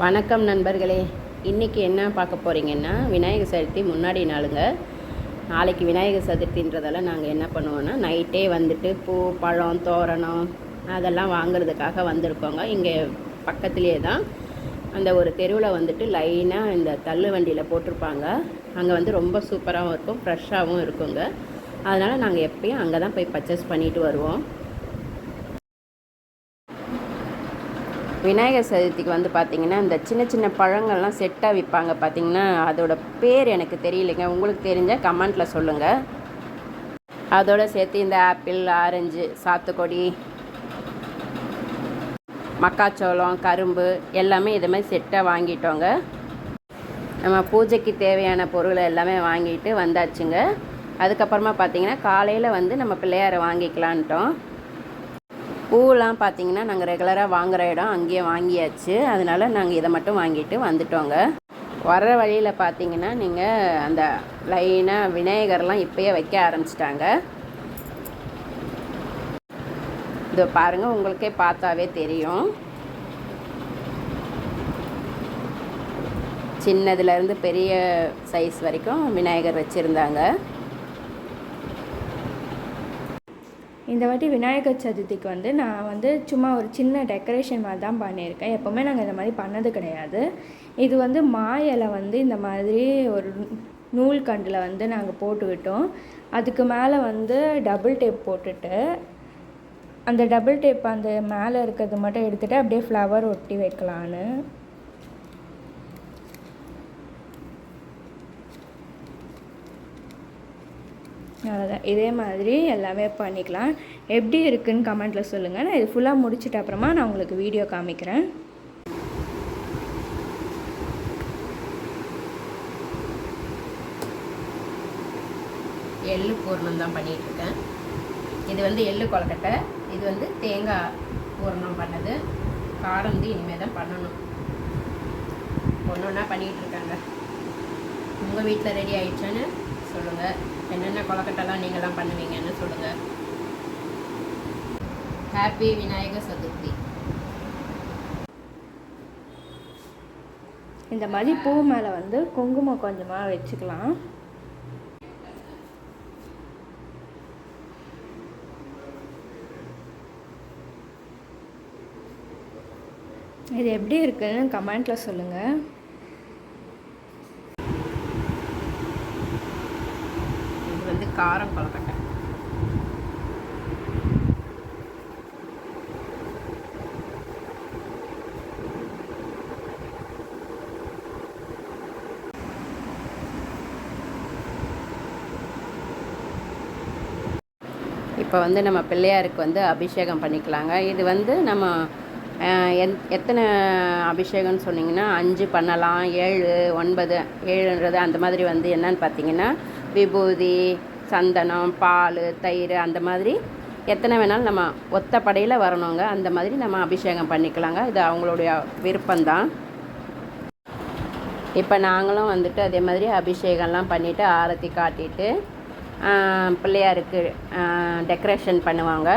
வணக்கம் நண்பர்களே. இன்றைக்கி என்ன பார்க்க போகிறீங்கன்னா, விநாயகர் சதுர்த்தி முன்னாடி நாளுங்க. நாளைக்கு விநாயகர் சதுர்த்தின்றதால நாங்கள் என்ன பண்ணுவோன்னா, நைட்டே வந்துட்டு பூ, பழம், தோரணம் அதெல்லாம் வாங்குறதுக்காக வந்திருக்கோங்க. இங்கே பக்கத்துலேயே தான் அந்த ஒரு தெருவில் வந்துட்டு லைனாக இந்த தள்ளு வண்டியில் போட்டிருப்பாங்க. அங்கே வந்து ரொம்ப சூப்பராகவும் இருக்கும், ஃப்ரெஷ்ஷாகவும் இருக்குங்க. அதனால் நாங்கள் எப்பயும் அங்கே தான் போய் பர்ச்சேஸ் பண்ணிட்டு வருவோம். விநாயகர் சதுர்த்திக்கு வந்து பார்த்திங்கன்னா, இந்த சின்ன சின்ன பழங்கள்லாம் செட்டாக விற்பாங்க பார்த்திங்கன்னா, அதோட பேர் எனக்கு தெரியலைங்க. உங்களுக்கு தெரிஞ்சால் கமெண்ட்டில் சொல்லுங்கள். அதோடு சேர்த்து இந்த ஆப்பிள், ஆரஞ்சு, சாத்துக்கொடி, மக்காச்சோளம், கரும்பு எல்லாமே இது மாதிரி செட்டாக வாங்கிட்டோங்க. நம்ம பூஜைக்கு தேவையான பொருளை எல்லாமே வாங்கிட்டு வந்தாச்சுங்க. அதுக்கப்புறமா பார்த்திங்கன்னா காலையில் வந்து நம்ம பிள்ளையாரை வாங்கிக்கலான்ட்டோம். பூவெலாம் பார்த்திங்கன்னா நாங்கள் ரெகுலராக வாங்குகிற இடம் அங்கேயே வாங்கியாச்சு. அதனால் நாங்கள் இதை மட்டும் வாங்கிட்டு வந்துட்டோங்க. வர்ற வழியில் பார்த்திங்கன்னா நீங்கள் அந்த லைனாக விநாயகர்லாம் இப்போயே வைக்க ஆரம்பிச்சிட்டாங்க. இதை பாருங்கள், உங்களுக்கே பார்த்தாவே தெரியும். சின்னதுலேருந்து பெரிய சைஸ் வரைக்கும் விநாயகர் வச்சுருந்தாங்க. இந்த வாட்டி விநாயகர் சதுர்த்திக்கு வந்து நான் சும்மா ஒரு சின்ன டெக்கரேஷன் மாதிரி தான் பண்ணியிருக்கேன். எப்போவுமே நாங்கள் இந்த மாதிரி பண்ணது கிடையாது. இது மா இலை இந்த மாதிரி ஒரு நூல் கண்டில் நாங்கள் போட்டுக்கிட்டோம். அதுக்கு மேலே டபுள் டேப் போட்டுட்டு அந்த டபுள் டேப் அந்த மேலே இருக்கிறது மட்டும் எடுத்துகிட்டு அப்படியே ஃப்ளவர் ஒட்டி வைக்கலான்னு. அவ்வளோதான். இதே மாதிரி எல்லாமே பண்ணிக்கலாம். எப்படி இருக்குதுன்னு கமெண்ட்டில் சொல்லுங்கள். நான் இது ஃபுல்லாக முடிச்சிட்ட அப்புறமா நான் உங்களுக்கு வீடியோ காமிக்கிறேன். எள்ளு பூரணம் தான் பண்ணிகிட்ருக்கேன். இது எள்ளு கொலக்கட்டை, இது தேங்காய் பூரணம் பண்ணது. காரம் இனிமேல் தான் பண்ணணும். ஒன்று ஒன்றா பண்ணிகிட்ருக்காங்க. உங்கள் வீட்டில் ரெடி ஆகிடுச்சான்னு சொல்லுங்கள். என்னென்ன கொலக்கட்டைலாம் நீங்களாம் பண்ணுவீங்கன்னு சொல்லுங்கள். ஹாப்பி விநாயகர் சதுர்த்தி. இந்த மாதிரி பூ மேலே குங்குமம் கொஞ்சமாக வச்சுக்கலாம். இது எப்படி இருக்குன்னு கமெண்ட்டில் சொல்லுங்கள். காரம் கொலக்கட்டை. இப்போ நம்ம பிள்ளையாருக்கு அபிஷேகம் பண்ணிக்கலாங்க. இது நம்ம எத்தனை அபிஷேகம்னு சொன்னிங்கன்னா 5 பண்ணலாம், 7, 9, 7ன்றது அந்த மாதிரி என்னன்னு பார்த்தீங்கன்னா விபூதி, சந்தனம், பால், தயிர் அந்த மாதிரி எத்தனை வேணாலும் நம்ம ஒத்த படையில் வரணுங்க. அந்த மாதிரி நம்ம அபிஷேகம் பண்ணிக்கலாங்க. இது அவங்களுடைய விருப்பம்தான். இப்போ நாங்களும் அதே மாதிரி அபிஷேகம்லாம் பண்ணிவிட்டு ஆரத்தி காட்டிட்டு பிள்ளையாருக்கு டெக்கரேஷன் பண்ணுவாங்க.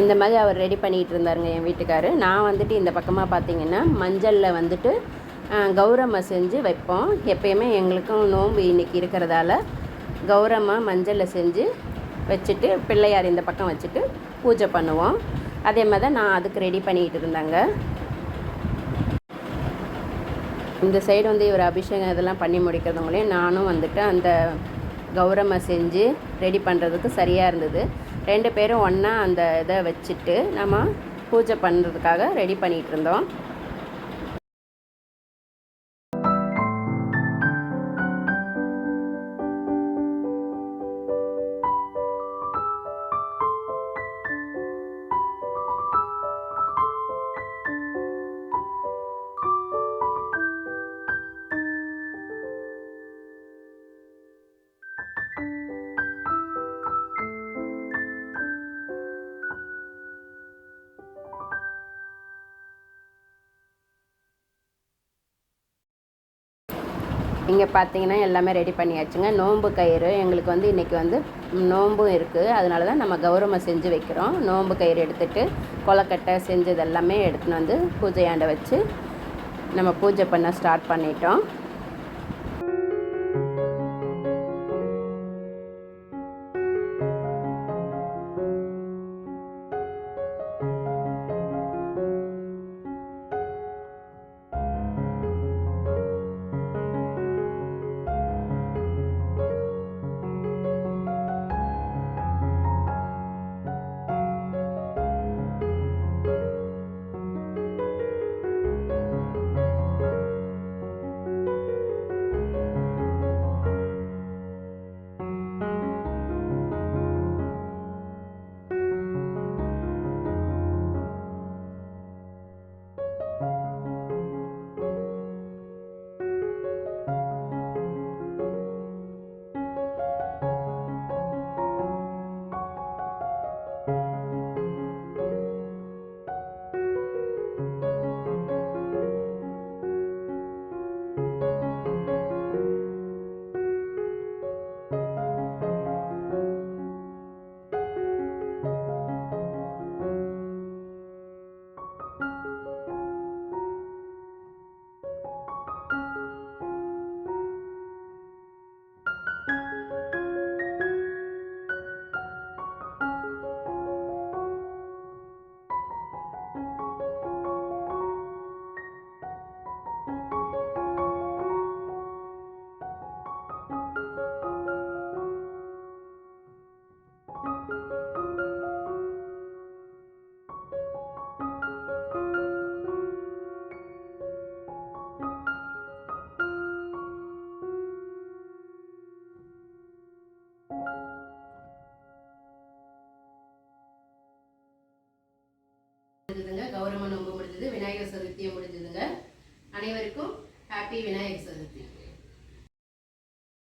இந்த மாதிரி அவர் ரெடி பண்ணிகிட்டு இருந்தாருங்க என் வீட்டுக்காரு. நான் இந்த பக்கமாக பார்த்திங்கன்னா மஞ்சளில் கௌரம்மா செஞ்சு வைப்போம். எப்பயுமே எங்களுக்கும் நோன்பு இன்றைக்கி இருக்கிறதால கௌரம்மா மஞ்சளில் செஞ்சு வச்சுட்டு பிள்ளையார் இந்த பக்கம் வச்சுட்டு பூஜை பண்ணுவோம். அதே மாதிரி தான் நான் அதுக்கு ரெடி பண்ணிகிட்டு இருந்தாங்க. இந்த சைடு இவர் அபிஷேகம் இதெல்லாம் பண்ணி முடிக்கிறதுங்களே நானும் அந்த கௌரம்மா செஞ்சு ரெடி பண்ணுறதுக்கு சரியாக இருந்தது. 2 பேரும் ஒன்றா அந்த இதை வச்சுட்டு நம்ம பூஜை பண்ணுறதுக்காக ரெடி பண்ணிகிட்டு இருந்தோம். இங்கே பார்த்தீங்கன்னா எல்லாமே ரெடி பண்ணியாச்சுங்க. நோன்பு கயிறு எங்களுக்கு இன்றைக்கி நோன்பும் இருக்குது. அதனால தான் நம்ம கௌரம்மா செஞ்சு வைக்கிறோம். நோன்பு கயிறு எடுத்துகிட்டு கொலக்கட்டை செஞ்சது எல்லாமே எடுத்துன்னு பூஜையாண்ட வச்சு நம்ம பூஜை பண்ண ஸ்டார்ட் பண்ணிட்டோம். கௌரவ நோன்பு முடிஞ்சது, விநாயகர் சதுர்த்தியும் முடிஞ்சதுங்க. அனைவருக்கும் ஹாப்பி விநாயகர் சதுர்த்தி.